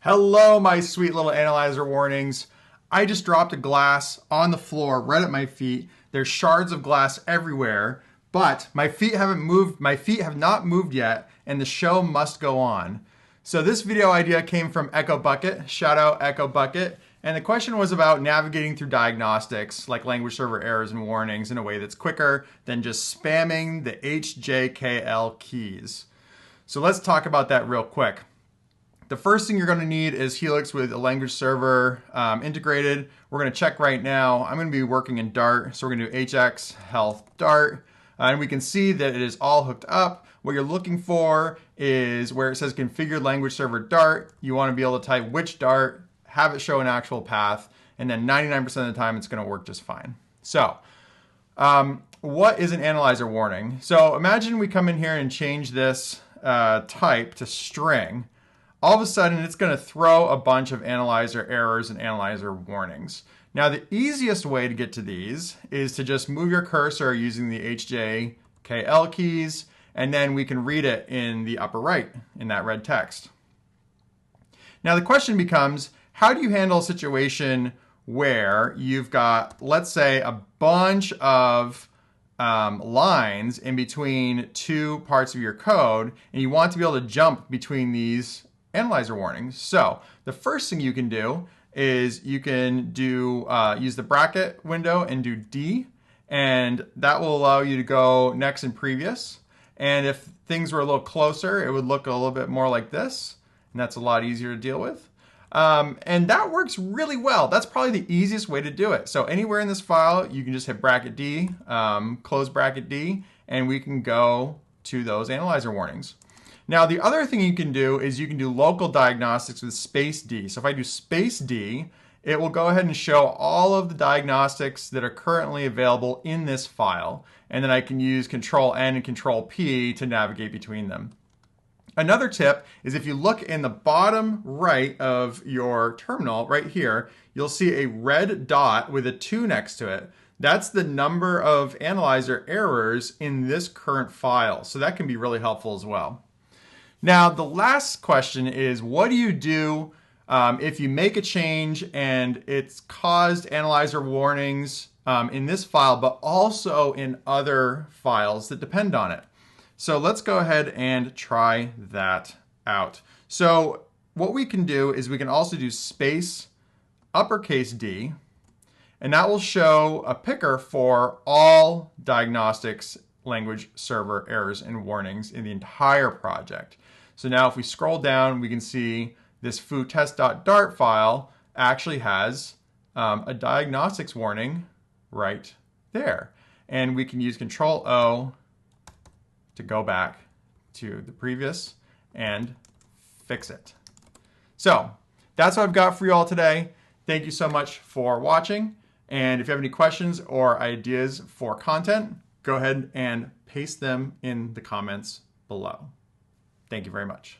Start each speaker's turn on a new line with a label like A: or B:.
A: Hello, my sweet little analyzer warnings. I just dropped a glass on the floor right at my feet. There's shards of glass everywhere, but my feet haven't moved. My feet have not moved yet, and the show must go on. So this video idea came from Echo Bucket. Shout out Echo Bucket. And the question was about navigating through diagnostics, like language server errors and warnings, in a way that's quicker than just spamming the HJKL keys. So let's talk about that real quick. The first thing you're going to need is Helix with a language server integrated. We're going to check right now. I'm going to be working in Dart, so we're going to do HX health Dart. And we can see that it is all hooked up. What you're looking for is where it says configure language server Dart. You want to be able to type which Dart, have it show an actual path, and then 99% of the time it's going to work just fine. So what is an analyzer warning? So imagine we come in here and change this type to string. All of a sudden, it's going to throw a bunch of analyzer errors and analyzer warnings. Now, the easiest way to get to these is to just move your cursor using the HJKL keys, and then we can read it in the upper right in that red text. Now, the question becomes, how do you handle a situation where you've got, let's say, a bunch of lines in between two parts of your code, and you want to be able to jump between these analyzer warnings? So the first thing you can do is you can do use the bracket window and do D, and that will allow you to go next and previous. And if things were a little closer, it would look a little bit more like this, and that's a lot easier to deal with. And that works really well. That's probably the easiest way to do it. So anywhere in this file, you can just hit bracket D, close bracket D, and we can go to those analyzer warnings. Now, the other thing you can do is you can do local diagnostics with space D. So if I do space D, it will go ahead and show all of the diagnostics that are currently available in this file. And then I can use Control N and Control P to navigate between them. Another tip is if you look in the bottom right of your terminal, right here, you'll see a red dot with a 2 next to it. That's the number of analyzer errors in this current file. So that can be really helpful as well. Now, the last question is, what do you do if you make a change and it's caused analyzer warnings in this file, but also in other files that depend on it? So let's go ahead and try that out. So what we can do is we can also do space uppercase D, and that will show a picker for all diagnostics language server errors and warnings in the entire project. So now if we scroll down, we can see this foo-test.dart file actually has a diagnostics warning right there. And we can use Control O to go back to the previous and fix it. So that's what I've got for you all today. Thank you so much for watching. And if you have any questions or ideas for content, go ahead and paste them in the comments below. Thank you very much.